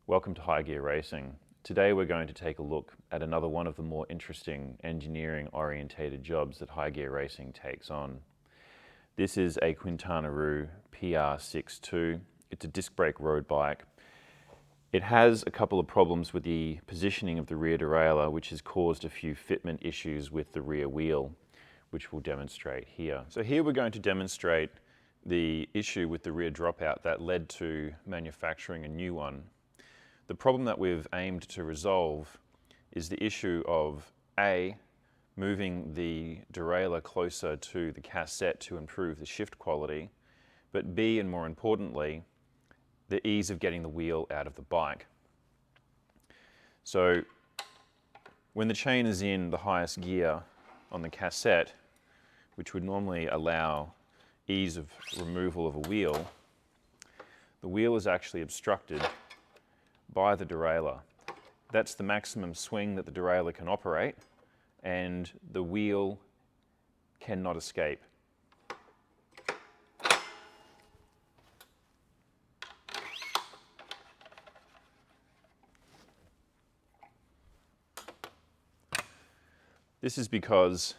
Welcome to High Gear Racing. Today we're going to take a look at another one of the more interesting engineering-orientated jobs that High Gear Racing takes on. This is a Quintana PR SIX2. It's a disc brake road bike. It has a couple of problems with the positioning of the rear derailleur, which has caused a few fitment issues with the rear wheel, which we'll demonstrate here. So here we're going to demonstrate the issue with the rear dropout that led to manufacturing a new one. The problem that we've aimed to resolve is the issue of A, moving the derailleur closer to the cassette to improve the shift quality, but B, and more importantly, the ease of getting the wheel out of the bike. So when the chain is in the highest gear on the cassette, which would normally allow ease of removal of a wheel, the wheel is actually obstructed by the derailleur. That's the maximum swing that the derailleur can operate, and the wheel cannot escape. This is because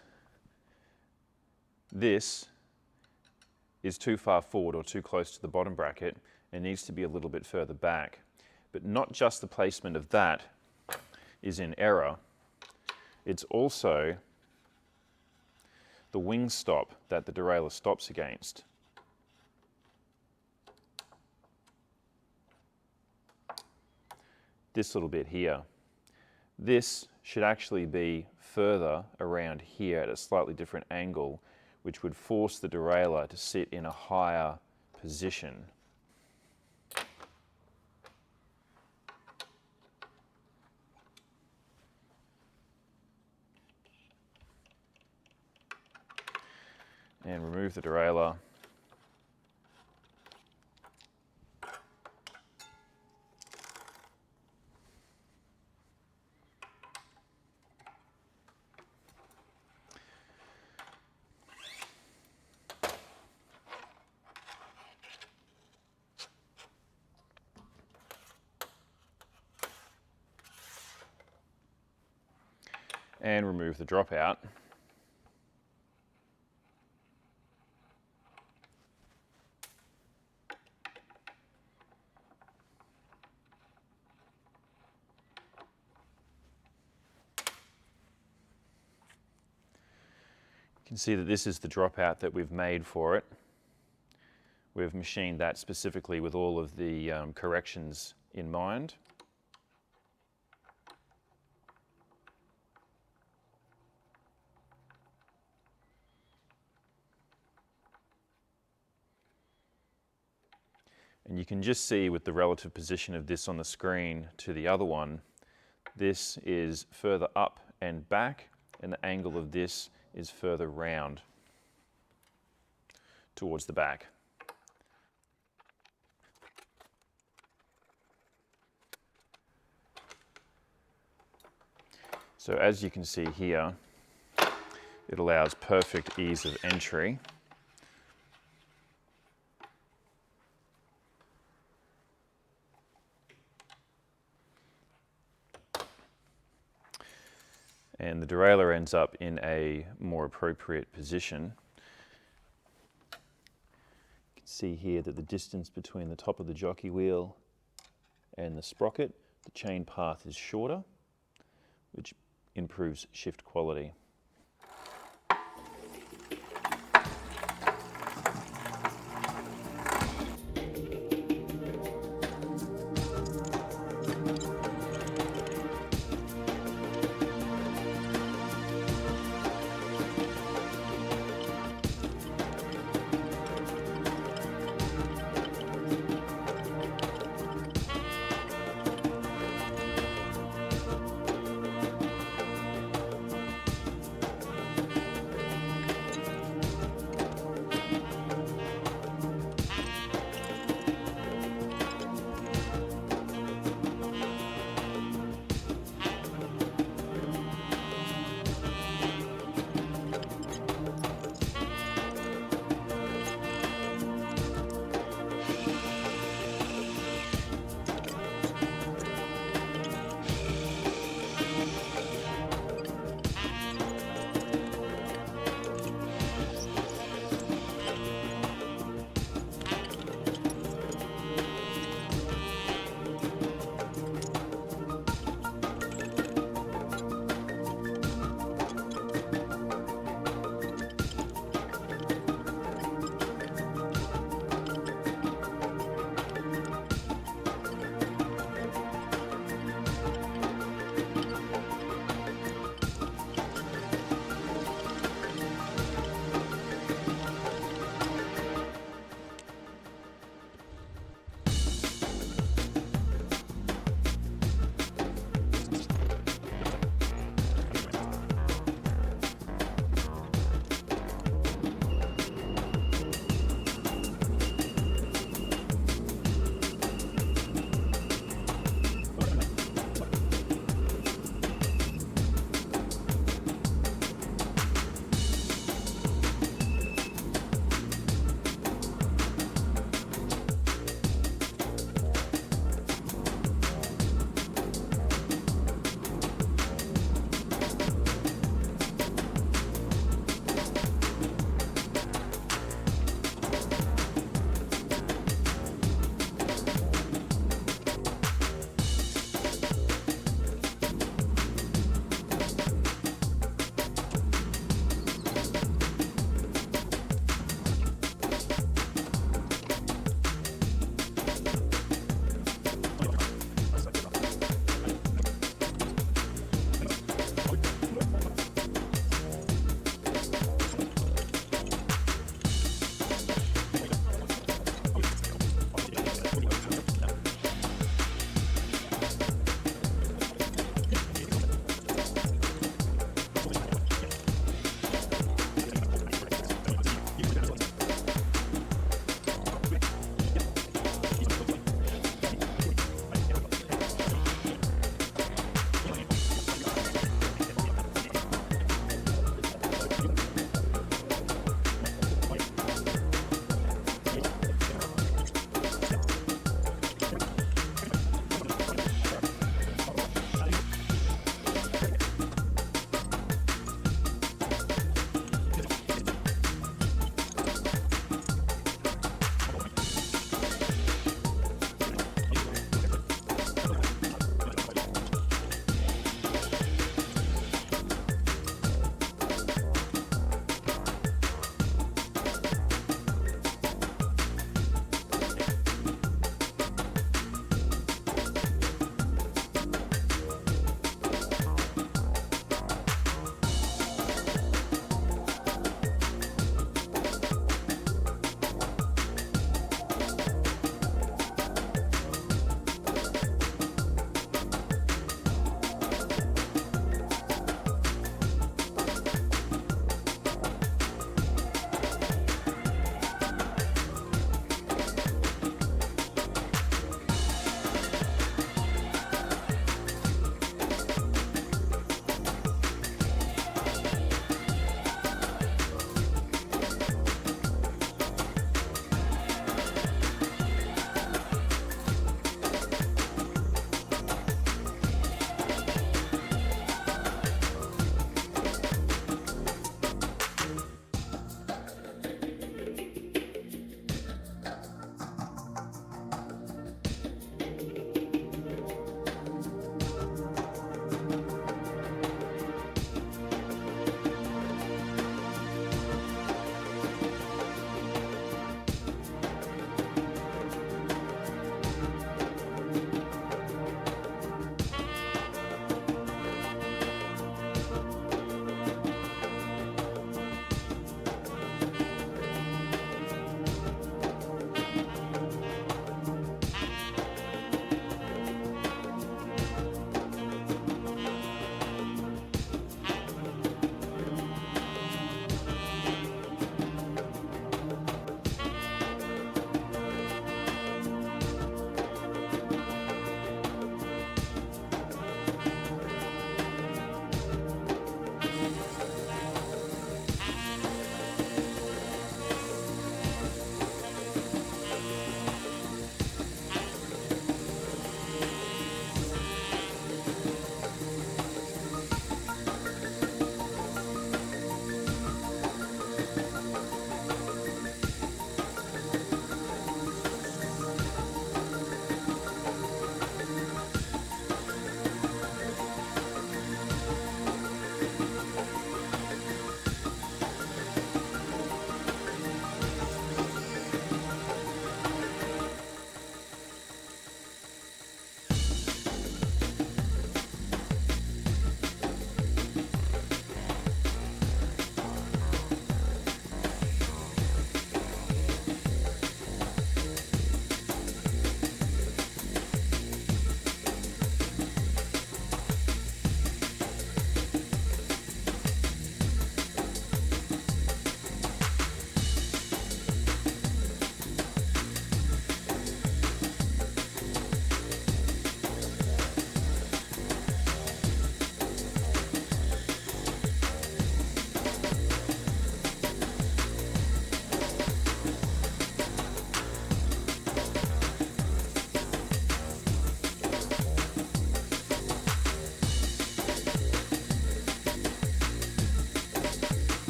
this is too far forward or too close to the bottom bracket and needs to be a little bit further back. But not just the placement of that is in error, it's also the wing stop that the derailleur stops against. This little bit here. This should actually be further around here at a slightly different angle, which would force the derailleur to sit in a higher position. And remove the derailleur. And remove the dropout. You can see that this is the dropout that we've made for it. We've machined that specifically with all of the corrections in mind. And you can just see with the relative position of this on the screen to the other one, this is further up and back, and the angle of this is further round towards the back. So as you can see here, it allows perfect ease of entry. And the derailleur ends up in a more appropriate position. You can see here that the distance between the top of the jockey wheel and the sprocket, the chain path is shorter, which improves shift quality.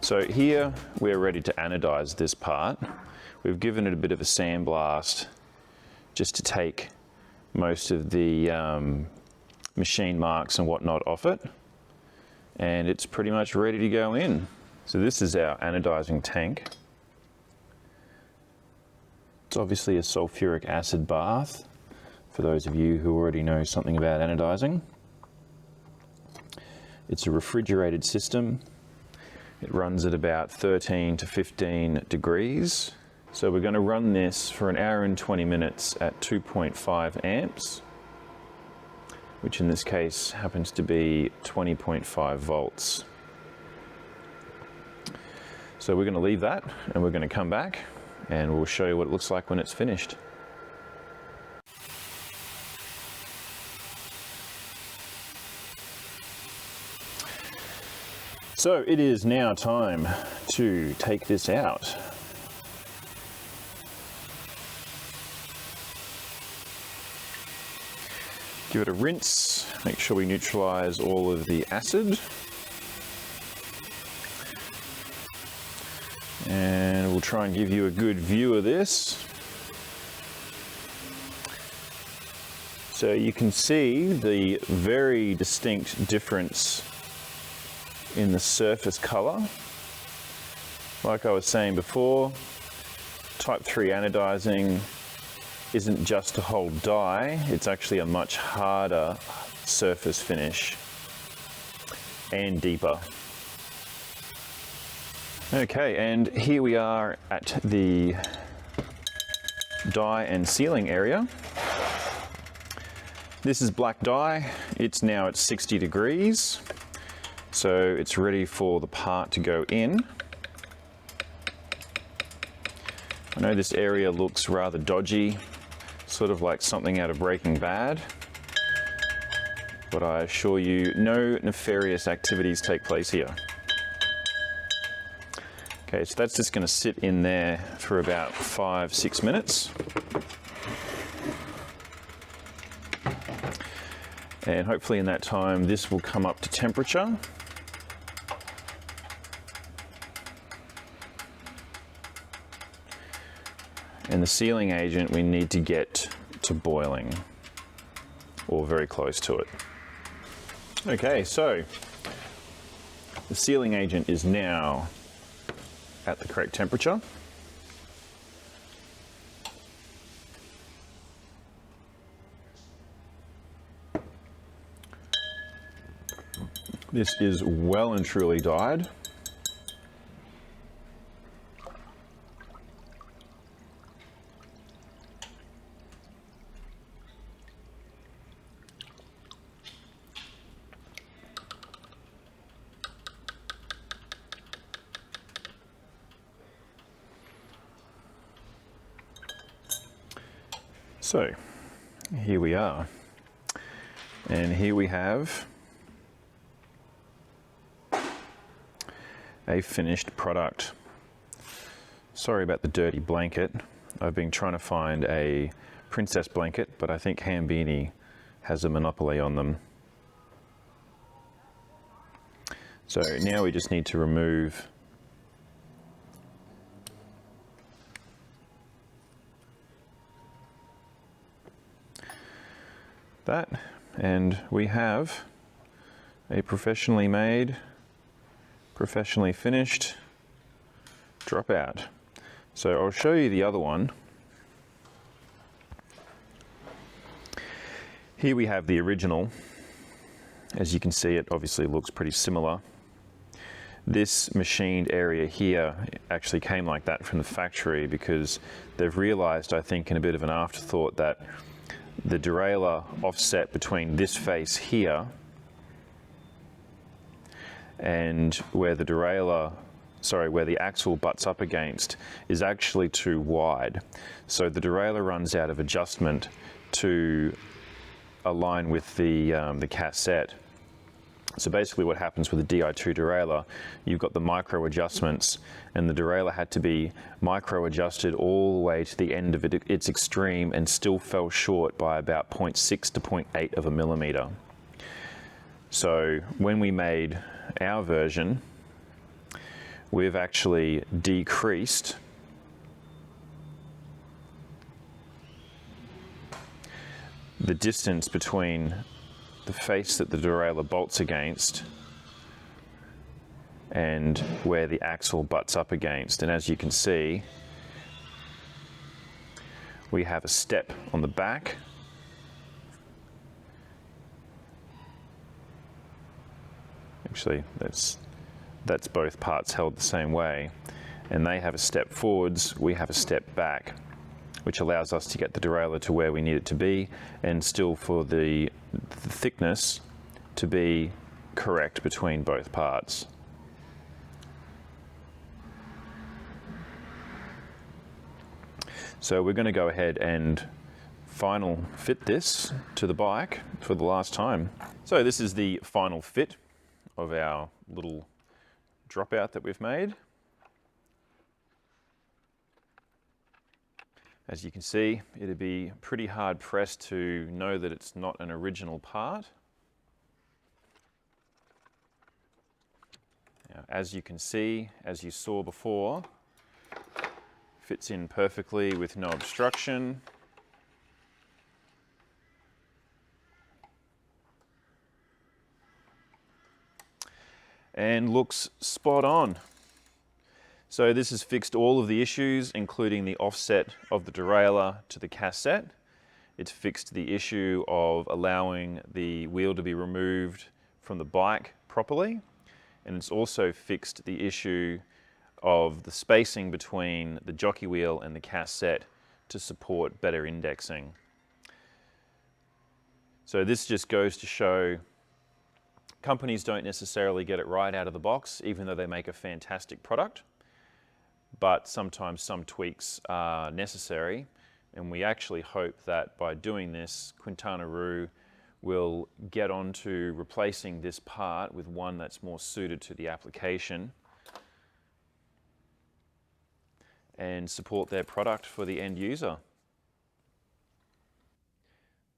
So here we're ready to anodize this part. We've given it a bit of a sandblast just to take most of the machine marks and whatnot off it. And it's pretty much ready to go in. So this is our anodizing tank. It's obviously a sulfuric acid bath, for those of you who already know something about anodizing. It's a refrigerated system. It runs at about 13 to 15 degrees. So we're going to run this for 1 hour and 20 minutes at 2.5 amps, which in this case happens to be 20.5 volts. So we're going to leave that and we're going to come back and we'll show you what it looks like when it's finished. So it is now time to take this out. Give it a rinse, make sure we neutralize all of the acid. And we'll try and give you a good view of this. So you can see the very distinct difference in the surface color. Like I was saying before, type 3 anodizing isn't just to hold dye, it's actually a much harder surface finish and deeper. Okay, and here we are at the dye and sealing area. This is black dye. It's now at 60 degrees, so it's ready for the part to go in. I know this area looks rather dodgy, sort of like something out of Breaking Bad, but I assure you no nefarious activities take place here. Okay, so that's just going to sit in there for about 5-6 minutes. And hopefully in that time this will come up to temperature. And the sealing agent we need to get to boiling, or very close to it. Okay, so the sealing agent is now at the correct temperature. This is well and truly dyed. So here we are, and here we have a finished product. Sorry about the dirty blanket. I've been trying to find a princess blanket, but I think Hambini has a monopoly on them. So now we just need to remove that, and we have a professionally made, professionally finished Dropout. So I'll show you the other one. Here we have the original. As you can see, it obviously looks pretty similar. This machined area here actually came like that from the factory because they've realized, I think in a bit of an afterthought, that the derailleur offset between this face here and where the derailleur, where the axle butts up against is actually too wide. So the derailleur runs out of adjustment to align with the cassette. So basically what happens with the Di2 derailleur, you've got the micro adjustments, and the derailleur had to be micro adjusted all the way to the end of its extreme and still fell short by about 0.6 to 0.8 of a millimeter. So when we made our version, we've actually decreased the distance between the face that the derailleur bolts against and where the axle butts up against. And as you can see, we have a step on the back. Actually, that's both parts held the same way. And they have a step forwards, we have a step back, which allows us to get the derailleur to where we need it to be, and still for the thickness to be correct between both parts. So we're going to go ahead and final fit this to the bike for the last time. So this is the final fit of our little dropout that we've made. As you can see, it'd be pretty hard pressed to know that it's not an original part. Now, as you can see, as you saw before, fits in perfectly with no obstruction. And looks spot on. So this has fixed all of the issues, including the offset of the derailleur to the cassette. It's fixed the issue of allowing the wheel to be removed from the bike properly. And it's also fixed the issue of the spacing between the jockey wheel and the cassette to support better indexing. So this just goes to show companies don't necessarily get it right out of the box, even though they make a fantastic product. But sometimes some tweaks are necessary, and we actually hope that by doing this, Quintana Roo will get on to replacing this part with one that's more suited to the application and support their product for the end user.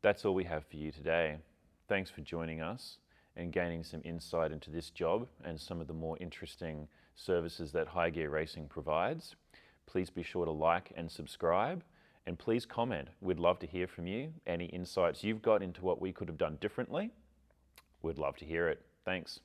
That's all we have for you today. Thanks for joining us and gaining some insight into this job and some of the more interesting services that High Gear Racing provides. Please be sure to like and subscribe, and please comment. We'd love to hear from you. Any insights you've got into what we could have done differently, we'd love to hear it. Thanks.